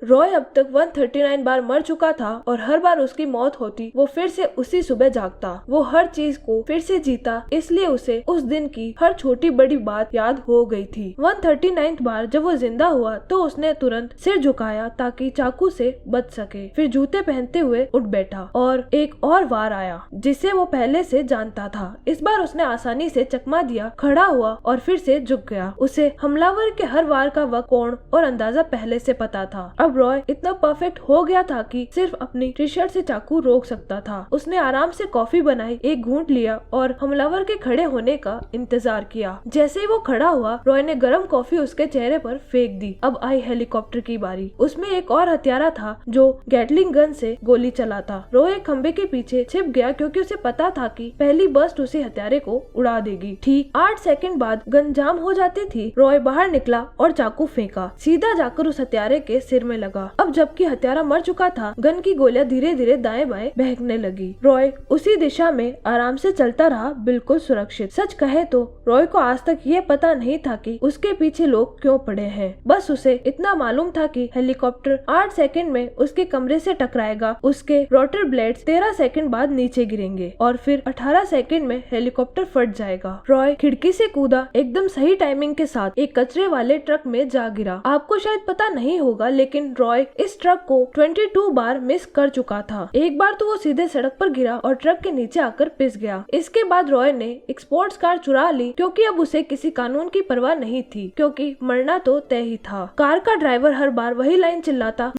रॉय अब तक 139 बार मर चुका था और हर बार उसकी मौत होती वो फिर से उसी सुबह जागता। वो हर चीज को फिर से जीता, इसलिए उसे उस दिन की हर छोटी बड़ी बात याद हो गई थी। 139 बार जब वो जिंदा हुआ तो उसने तुरंत सिर झुकाया ताकि चाकू से बच सके। फिर जूते पहनते हुए उठ बैठा और एक और वार आया जिसे वो पहले से जानता था। इस बार उसने आसानी से चकमा दिया, खड़ा हुआ और फिर से झुक गया। उसे हमलावर के हर वार का वक्त, कोण और अंदाजा पहले से पता था। अब रॉय इतना परफेक्ट हो गया था कि सिर्फ अपनी टी शर्ट से चाकू रोक सकता था। उसने आराम से कॉफी बनाई, एक घूंट लिया और हमलावर के खड़े होने का इंतजार किया। जैसे ही वो खड़ा हुआ, रॉय ने गर्म कॉफी उसके चेहरे पर फेंक दी। अब आई हेलीकॉप्टर की बारी। उसमें एक और हत्यारा था जो गैटलिंग गन से गोली चलाता। रॉय एक खंबे के पीछे छिप गया क्योंकि उसे पता था कि पहली बर्स्ट उसी हत्यारे को उड़ा देगी। ठीक 8 सेकंड बाद गन जाम हो जाती थी। रॉय बाहर निकला और चाकू फेंका, सीधा जाकर उस हत्यारे के सिर में लगा। अब जबकि हत्यारा मर चुका था, गन की गोलियां धीरे धीरे दाएं बाएं बहकने लगी। रॉय उसी दिशा में आराम से चलता रहा, बिल्कुल सुरक्षित। सच कहे तो रॉय को आज तक ये पता नहीं था कि उसके पीछे लोग क्यों पड़े हैं। बस उसे इतना मालूम था कि हेलीकॉप्टर 8 सेकंड में उसके कमरे से टकराएगा, उसके रोटर ब्लेड्स 13 सेकंड बाद नीचे गिरेंगे और फिर 18 सेकंड में हेलीकॉप्टर फट जाएगा। रॉय खिड़की से कूदा, एकदम सही टाइमिंग के साथ एक कचरे वाले ट्रक में जा गिरा। आपको शायद पता नहीं होगा लेकिन रॉय इस ट्रक को 22 बार मिस कर चुका था। एक बार तो वो सीधे सड़क पर गिरा और ट्रक के नीचे आकर पिस गया। इसके बाद रॉय ने एक स्पोर्ट्स कार चुरा ली क्योंकि अब उसे किसी कानून की परवाह नहीं थी, क्योंकि मरना तो तय ही था। कार का ड्राइवर हर बार वही लाइन चिल्लाता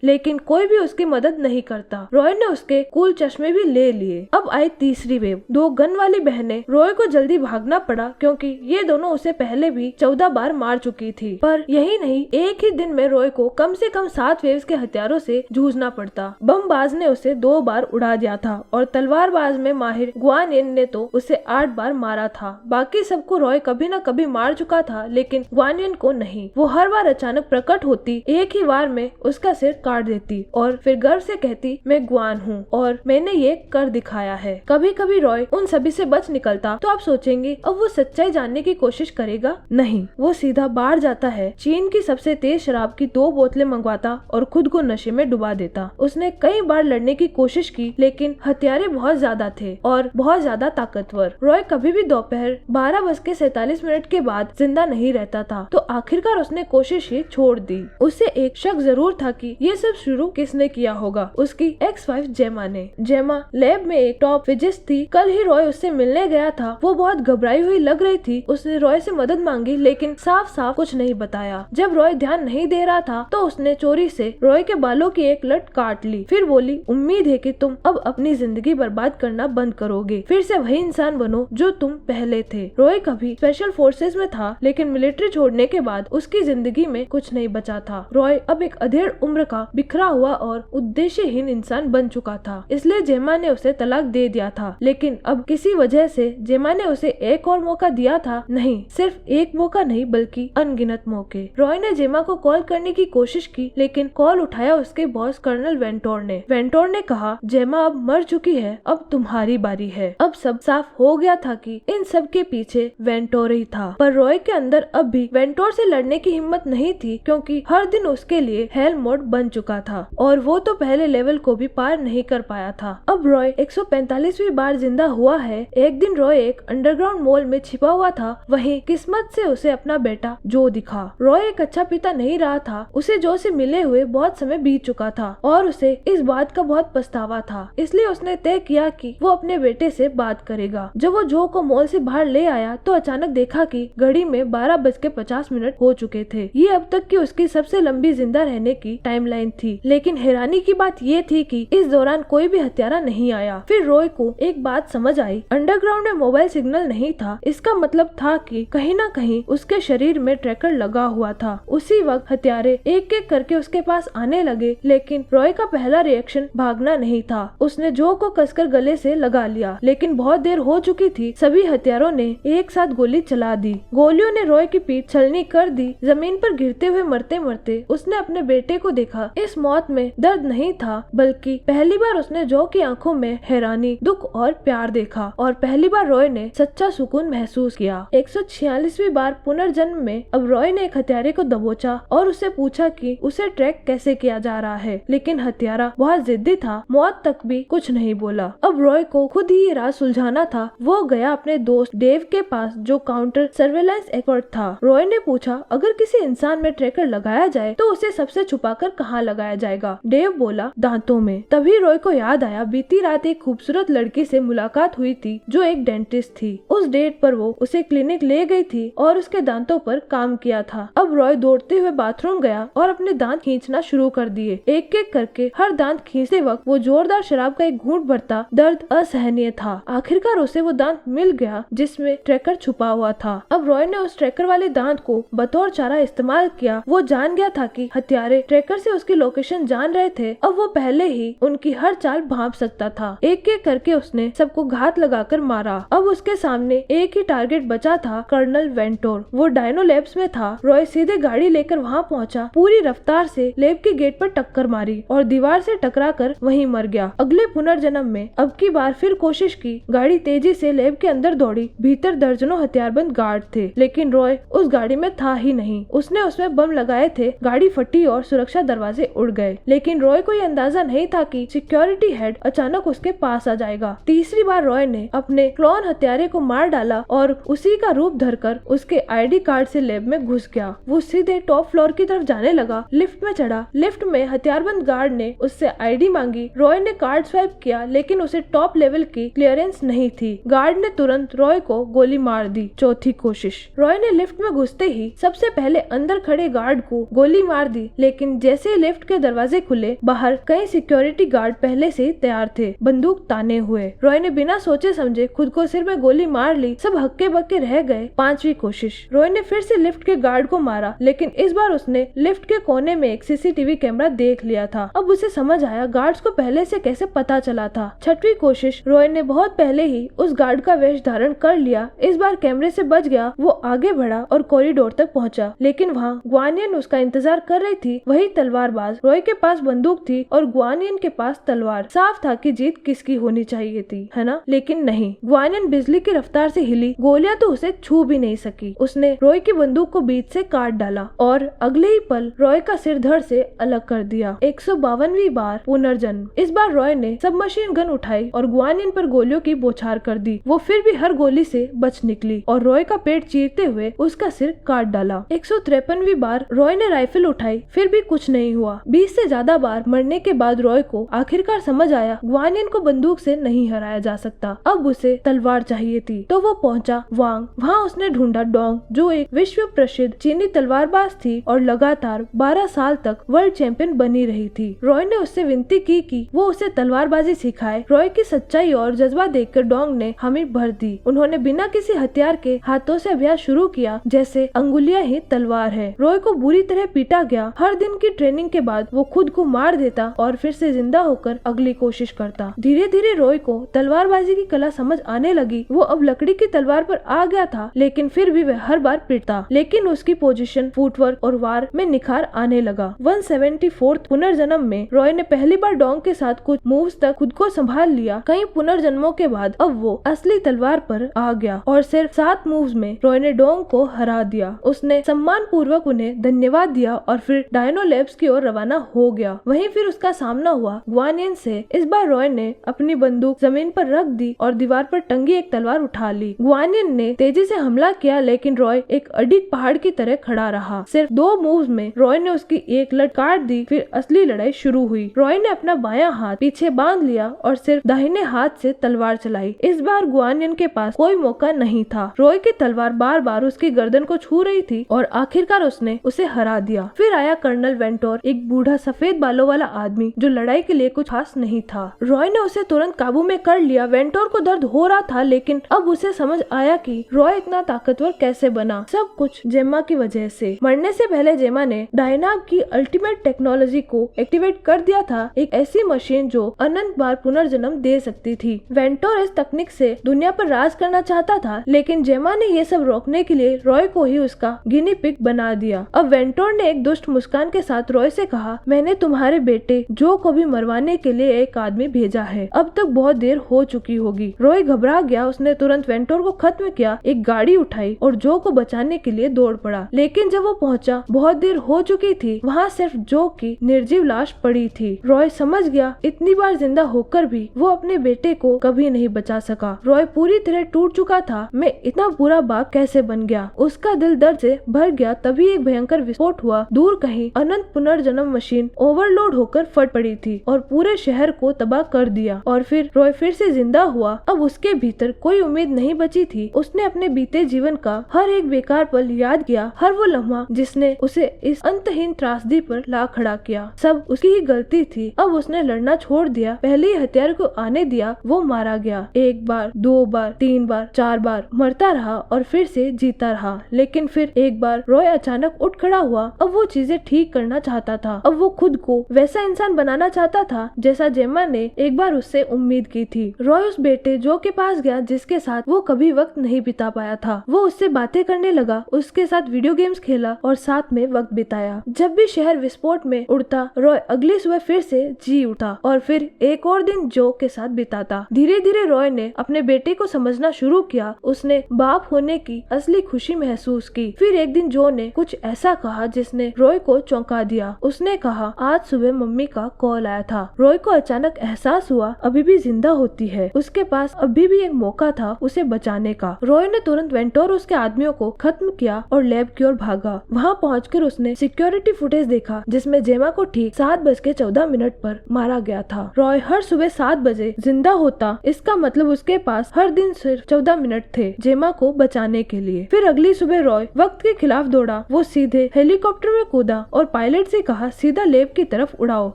लेकिन कोई भी उसकी मदद नहीं करता। रॉय ने उसके कूल चश्मे भी ले लिए। अब आई तीसरी वेव। 2 गन वाली बहनें। रॉय को जल्दी भागना पड़ा क्योंकि ये दोनों उसे पहले भी 14 बार मार चुकी थी। पर यही नहीं, एक ही दिन में रॉय को कम से कम 7 वेव्स के हथियारों से जूझना पड़ता। बमबाज ने उसे 2 बार उड़ा दिया था और तलवारबाज में माहिर ग्वान यिन ने तो उसे 8 बार मारा था। बाकी सबको रॉय कभी न कभी मार चुका था लेकिन ग्वान यिन को नहीं। वो हर बार अचानक प्रकट होती, एक ही वार में उसका सिर काट देती और फिर गर्व से कहती, मैं ग्वान हूँ और मैंने ये कर दिखाया है। कभी कभी रॉय उन सभी से बच निकलता तो आप सोचेंगे अब वो सच्चाई जानने की कोशिश करेगा। नहीं, वो सीधा बाहर जाता है, चीन की सबसे तेज शराब की 2 बोतलें मंगवाता और खुद को नशे में डुबा देता। उसने कई बार लड़ने की कोशिश की लेकिन हथियारे बहुत ज्यादा थे और बहुत ज्यादा ताकतवर। रॉय कभी भी दोपहर 12:47 के बाद जिंदा नहीं रहता था, तो आखिरकार उसने कोशिश ही छोड़ दी। उसे एक शक जरूर था कि ये सब शुरू किसने किया होगा। उसकी एक्स वाइफ जेमा ने। जेमा लैब में एक टॉप फिजिस्ट थी। कल ही रॉय उससे मिलने गया था। वो बहुत घबराई हुई लग रही थी। उसने रॉय से मदद मांगी लेकिन साफ साफ कुछ नहीं बताया। जब रॉय ध्यान नहीं दे रहा था तो उसने चोरी से रॉय के बालों की एक लट काट ली। फिर बोली, उम्मीद है कि तुम अब अपनी जिंदगी बर्बाद करना बंद करोगे, फिर से वही इंसान बनो जो तुम पहले थे। रॉय कभी स्पेशल फोर्सेस में था लेकिन मिलिट्री छोड़ने के बाद उसकी जिंदगी में कुछ नहीं बचा था। रॉय अब एक अधेड़ उम्र का बिखरा हुआ और उद्देश्यहीन इंसान बन चुका था। इसलिए जेमा ने उसे तलाक दे दिया था। लेकिन अब किसी वजह से जेमा ने उसे एक और मौका दिया था। नहीं, सिर्फ एक मौका नहीं बल्कि अनगिनत मौके। रॉय ने जेमा को कॉल करने की कोशिश की लेकिन कॉल उठाया उसके बॉस कर्नल वेंटोर ने। वेंटोर ने कहा, जेमा अब मर चुकी है, अब तुम्हारी बारी है। अब सब साफ हो गया था कि इन सब के पीछे वेंटोर ही था। पर रॉय के अंदर अब भी वेंटोर से लड़ने की हिम्मत नहीं थी क्योंकि हर दिन उसके लिए हेल मोड बन चुका था और वो तो पहले लेवल को भी पार नहीं कर पाया था। अब रॉय 145वीं बार जिंदा हुआ है। एक दिन रॉय एक अंडरग्राउंड मॉल में छिपा हुआ था। वहीं किस्मत से उसे अपना बेटा जो दिखा। रॉय एक अच्छा पिता नहीं रहा था। उसे जो से मिले हुए बहुत समय बीत चुका था और उसे इस बात का बहुत पछतावा था। इसलिए उसने तय किया कि वो अपने बेटे से बात करेगा। जब वो जो को मॉल से बाहर ले आया तो अचानक देखा कि घड़ी में 12:50 हो चुके थे। ये अब तक की उसकी सबसे लंबी जिंदा रहने की टाइमलाइन थी। लेकिन हैरानी की बात ये थी कि इस दौरान कोई भी हत्यारा नहीं आया। फिर रॉय को एक बात समझ आई, अंडरग्राउंड में मोबाइल सिग्नल नहीं था। इसका मतलब था कि कहीं न कहीं उसके शरीर में ट्रैकर लगा हुआ था। उसी वक्त हत्यारे एक एक करके उसके पास आने लगे लेकिन रॉय का पहला रिएक्शन भागना नहीं था। उसने जो को कसकर गले से लगा लिया लेकिन बहुत देर हो चुकी थी। सभी हत्यारों ने एक साथ गोली चला दी। गोलियों ने रॉय की पीठ छलनी कर दी। जमीन पर गिरते हुए मरते मरते उसने अपने बेटे को देखा। इस मौत में दर्द नहीं था, बल्कि पहली बार उसने जो की आंखों में हैरानी, दुख और प्यार देखा, और पहली बार रॉय ने सच्चा सुकून महसूस किया। 146वीं बार पुनर्जन्म में अब रॉय ने एक हत्यारे को दबोचा और उससे पूछा कि उसे ट्रैक कैसे किया जा रहा है, लेकिन हत्यारा बहुत जिद्दी था, मौत तक भी कुछ नहीं बोला। अब रॉय को खुद ही ये राज सुलझाना था। वो गया अपने दोस्त डेव के पास, जो काउंटर सर्वेलेंस एक्सपर्ट था। रॉय ने पूछा, अगर किसी इंसान में ट्रैकर लगाया जाए तो उसे सबसे छुपाकर कहाँ लगाया जाएगा? डेव बोला, दांतों में। तभी रॉय को याद आया, बीती रात एक खूबसूरत लड़की से मुलाकात हुई थी जो एक डेंटिस्ट थी। उस डेट पर वो उसे क्लिनिक ले गई थी और उसके दांतों पर काम किया था। अब रॉय दौड़ते हुए बाथरूम गया और अपने दांत खींचना शुरू कर दिए। एक एक करके हर दांत खींचते वक्त वो जोरदार शराब का एक घूंट भरता दर्द असहनीय था। आखिरकार उसे वो दांत मिल गया जिसमें ट्रैकर छुपा हुआ था। अब रॉय ने उस ट्रैकर वाले दांत को बतौर चारा इस्तेमाल किया। वो जान गया था कि हत्यारे ट्रैकर से उसकी लोकेशन जान रहे थे। अब वो पहले ही उनकी हर चाल भांप सकता था। एक एक करके उसने सबको घात लगाकर मारा। अब उसके सामने एक ही टारगेट बचा था, कर्नल वेंटोर। वो डायनो लैब्स में था। रॉय सीधे गाड़ी लेकर वहाँ पहुँचा, पूरी रफ्तार से लैब के गेट पर टक्कर मारी और दीवार से टकराकर वहीं मर गया। अगले पुनर्जन्म में अब की बार फिर कोशिश की। गाड़ी तेजी से लैब के अंदर दौड़ी। भीतर दर्जनों हथियारबंद गार्ड थे, लेकिन रॉय उस गाड़ी में था ही नहीं। उसने उसमें बम लगाए थे। गाड़ी फटी और सुरक्षा दरवाजे उड़ गए, लेकिन रॉय को ये अंदाजा नहीं था कि सिक्योरिटी हेड अचानक उसके पास आ जाएगा। तीसरी बार रॉय ने अपने क्लोन हत्यारे को मार डाला और उसी का रूप धरकर उसके आईडी कार्ड से लैब में घुस गया। वो सीधे टॉप फ्लोर की तरफ जाने लगा। लिफ्ट में चढ़ा। लिफ्ट में हथियारबंद गार्ड ने उससे आईडी मांगी। रॉय ने कार्ड स्वाइप किया, लेकिन उसे टॉप लेवल की क्लियरेंस नहीं थी। गार्ड ने तुरंत रॉय को गोली मार दी। चौथी कोशिश। रॉय ने लिफ्ट में घुसते ही सबसे पहले अंदर खड़े गार्ड को गोली मार दी, लेकिन जैसे ही लिफ्ट के दरवाजे खुले, बाहर कई सिक्योरिटी गार्ड पहले से ही तैयार थे, बंदूक ताने हुए। रॉय ने बिना सोचे समझे खुद को सिर में गोली मार ली। सब हक्के बक्के रह गए। पांचवी कोशिश। रॉय ने फिर से लिफ्ट के गार्ड को मारा, लेकिन इस बार उसने लिफ्ट के कोने में एक सीसीटीवी कैमरा देख लिया था। अब उसे समझ आया गार्ड्स को पहले से कैसे पता चला था। छठवीं कोशिश। रॉय ने बहुत पहले ही उस गार्ड का वेश धारण कर लिया। इस बार कैमरे से बच गया। वो आगे बढ़ा और कॉरिडोर तक पहुंचा, लेकिन वहाँ ग्वानियन उसका इंतजार कर रही थी। वही तलवारबाज। रॉय के पास बंदूक थी और ग्वानियन के पास तलवार। साफ था कि जीत किसकी होनी चाहिए थी, है ना? लेकिन नहीं, ग्वानियन बिजली की रफ्तार से हिली। गोलियां तो उसे छू भी नहीं सकी। उसने रॉय की बंदूक को बीच से काट डाला और अगले ही पल रॉय का सिर धड़ से अलग कर दिया। 152वीं बार पुनर्जन्म। इस बार रॉय ने सबमशीन गन उठाई और ग्वानियन पर गोलियों की बौछार कर दी। वो फिर भी हर गोली से बच निकली और रॉय का पेट चीरते हुए उसका सिर काट डाला। 153वीं बार रॉय ने राइफल उठाई, फिर भी कुछ नहीं हुआ। 20 से ज्यादा बार मरने के बाद रॉय को आखिरकार समझ आया, ग्वानियन को बंदूक से नहीं हराया जा सकता। अब उसे तलवार चाहिए थी, तो वो पहुंचा वांग। वहाँ उसने ढूंढा डोंग, जो एक विश्व प्रसिद्ध चीनी तलवारबाज थी और लगातार 12 साल तक वर्ल्ड चैंपियन बनी रही थी। रॉय ने उससे विनती की कि वो उसे तलवारबाजी सिखाए। रॉय की सच्चाई और जज्बा देखकर डोंग ने हामी भर दी। उन्होंने बिना किसी हथियार के हाथों से अभ्यास शुरू किया, जैसे अंगुलियां ही तलवार है। रॉय को बुरी तरह पीटा गया। हर दिन की ट्रेनिंग के बाद वो खुद को मार देता और फिर से जिंदा होकर अगली कोशिश करता। धीरे धीरे रॉय को तलवारबाजी की कला समझ आने लगी। वो अब लकड़ी की तलवार पर आ गया था, लेकिन फिर भी वह हर बार पीटता। लेकिन उसकी पोजीशन, फुटवर्क और वार में निखार आने लगा। 174th पुनर्जन्म में रॉय ने पहली बार डोंग के साथ कुछ मूव्स तक खुद को संभाल लिया। कई पुनर्जन्मों के बाद अब वो असली तलवार पर आ गया और सिर्फ 7 मूव्स में रॉय ने डोंग को हरा दिया। उसने सम्मान पूर्वक उन्हें धन्यवाद दिया और फिर डायनो लैब्स की ओर रवाना हो गया। वहीं फिर उसका सामना हुआ ग्वानियन से। इस बार रॉय ने अपनी बंदूक जमीन पर रख दी और दीवार पर टंगी एक तलवार उठा ली। ग्वानियन ने तेजी से हमला किया, लेकिन रॉय एक अडिग पहाड़ की तरह खड़ा रहा। सिर्फ 2 मूव्स में रॉय ने उसकी एक लट काट दी। फिर असली लड़ाई शुरू हुई। रॉय ने अपना बायां हाथ पीछे बांध लिया और सिर्फ दाहिने हाथ से तलवार चलाई। इस बार ग्वानियन के पास कोई मौका नहीं था। रॉय की तलवार बार बार उसकी गर्दन को छू रही थी और आखिरकार उसने उसे हरा दिया। फिर आया कर्नल वेंटोर, एक बूढ़ा सफेद बालों वाला आदमी जो लड़ाई के लिए कुछ खास नहीं था। रॉय ने उसे तुरंत काबू में कर लिया। वेंटोर को दर्द हो रहा था, लेकिन अब उसे समझ आया कि रॉय इतना ताकतवर कैसे बना। सब कुछ जेम्मा की वजह से। मरने से पहले जेम्मा ने डायनाब की अल्टीमेट टेक्नोलॉजी को एक्टिवेट कर दिया था, एक ऐसी मशीन जो अनंत बार पुनर्जन्म दे सकती थी। वेंटोर इस तकनीक से दुनिया पर राज करना चाहता था, लेकिन जेम्मा ने ये सब रोकने के लिए रॉय को ही उसका गिनी पिग बना दिया। अब वेंटोर ने एक दुष्ट दुष्ट मुस्कान के साथ रॉय से कहा, मैंने तुम्हारे बेटे जो को भी मरवाने के लिए एक आदमी भेजा है, अब तक बहुत देर हो चुकी होगी। रॉय घबरा गया। उसने तुरंत वेंटोर को खत्म किया, एक गाड़ी उठाई और जो को बचाने के लिए दौड़ पड़ा। लेकिन जब वो पहुंचा, बहुत देर हो चुकी थी। वहाँ सिर्फ जो की निर्जीव लाश पड़ी थी। रॉय समझ गया, इतनी बार जिंदा होकर भी वो अपने बेटे को कभी नहीं बचा सका। रॉय पूरी तरह टूट चुका था। मैं इतना बुरा बाप कैसे बन गया? उसका दिल दर्द से भर गया। तभी एक भयंकर विस्फोट हुआ। दूर कहीं अनंत पुनर्जन्म मशीन ओवरलोड होकर फट पड़ी थी और पूरे शहर को तबाह कर दिया। और फिर रॉय फिर से जिंदा हुआ। अब उसके भीतर कोई उम्मीद नहीं बची थी। उसने अपने बीते जीवन का हर एक बेकार पल याद किया, हर वो लम्हा जिसने उसे इस अंतहीन त्रासदी पर ला खड़ा किया। सब उसकी ही गलती थी। अब उसने लड़ना छोड़ दिया। पहले ही हथियार को आने दिया। वो मारा गया। एक बार, 2 बार, 3 बार, 4 बार मरता रहा और फिर से जीता रहा। लेकिन फिर एक बार रॉय अचानक उठ खड़ा हुआ। अब वो चीजें ठीक करना चाहता था। अब वो खुद को वैसा इंसान बनाना चाहता था जैसा जेमा ने एक बार उससे उम्मीद की थी। रॉय उस बेटे जो के पास गया जिसके साथ वो कभी वक्त नहीं बिता पाया था। वो उससे बातें करने लगा, उसके साथ वीडियो गेम्स खेला और साथ में वक्त बिताया। जब भी शहर विस्फोट में उड़ता, रॉय अगली सुबह फिर से जी उठा और फिर एक और दिन जो के साथ बिताता। धीरे धीरे रॉय ने अपने बेटे को समझना शुरू किया। उसने बाप होने की असली खुशी महसूस की। फिर एक दिन जो ने कुछ ऐसा कहा जिसने रॉय को चौंका दिया। उसने कहा, आज सुबह मम्मी का कॉल आया था। रॉय को अचानक एहसास हुआ अभी भी जिंदा होती है। उसके पास अभी भी एक मौका था उसे बचाने का। रॉय ने तुरंत वेंटोर और उसके आदमियों को खत्म किया और लैब की ओर भागा। वहाँ पहुंचकर उसने सिक्योरिटी फुटेज देखा जिसमें जेमा को ठीक 7:14 पर मारा गया था। रॉय हर सुबह 7 बजे जिंदा होता। इसका मतलब उसके पास हर दिन सिर्फ 14 मिनट थे जेमा को बचाने के लिए। फिर अगली सुबह रॉय वक्त के खिलाफ दौड़ा। वो सीधे हेलीकॉप्टर में कूदा और पायलट से कहा, सीधा लैब की तरफ उड़ाओ।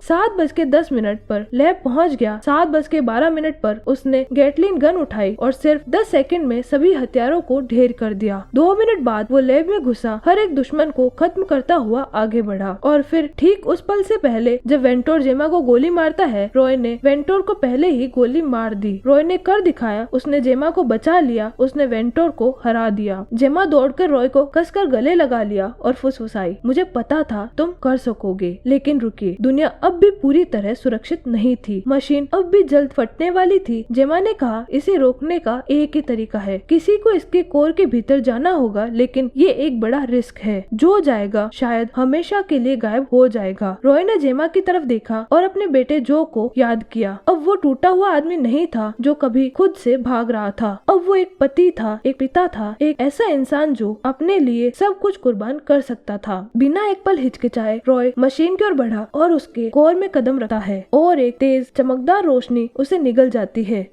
7:10 पर लैब पहुंच गया। 7:12 पर उसने गैटलिन गन उठाई और सिर्फ 10 सेकंड में सभी हथियारों को ढेर कर दिया। 2 मिनट बाद वो लैब में घुसा, हर एक दुश्मन को खत्म करता हुआ आगे बढ़ा। और फिर ठीक उस पल से पहले जब वेंटोर जेमा को गोली मारता है, रॉय ने वेंटोर को पहले ही गोली मार दी। रॉय ने कर दिखाया। उसने जेमा को बचा लिया। उसने वेंटोर को हरा दिया। जेमा दौड़कर रॉय को कसकर गले लगा लिया और फुसफुसाई, मुझे पता था तुम कर सकोगे। लेकिन रुकिए, दुनिया अब भी पूरी तरह सुरक्षित नहीं थी। मशीन अब भी जल्द फटने वाली थी। जेमा ने कहा, इसे रोकने का एक ही तरीका है, किसी को इसके कोर के भीतर जाना होगा, लेकिन ये एक बड़ा रिस्क है। जो जाएगा शायद हमेशा के लिए गायब हो जाएगा। रॉय ने जेमा की तरफ देखा और अपने बेटे जो को याद किया। अब वो टूटा हुआ आदमी नहीं था जो कभी खुद से भाग रहा था। अब वो एक पति था, एक पिता था, एक ऐसा इंसान जो अपने लिए सब कुछ कुर्बान कर सकता था। बिना एक पल हिचकिचाए रॉय मशीन की ओर बढ़ा और उसके कोर में कदम रखता है और एक तेज चमकदार रोशनी उसे निगल जाती है।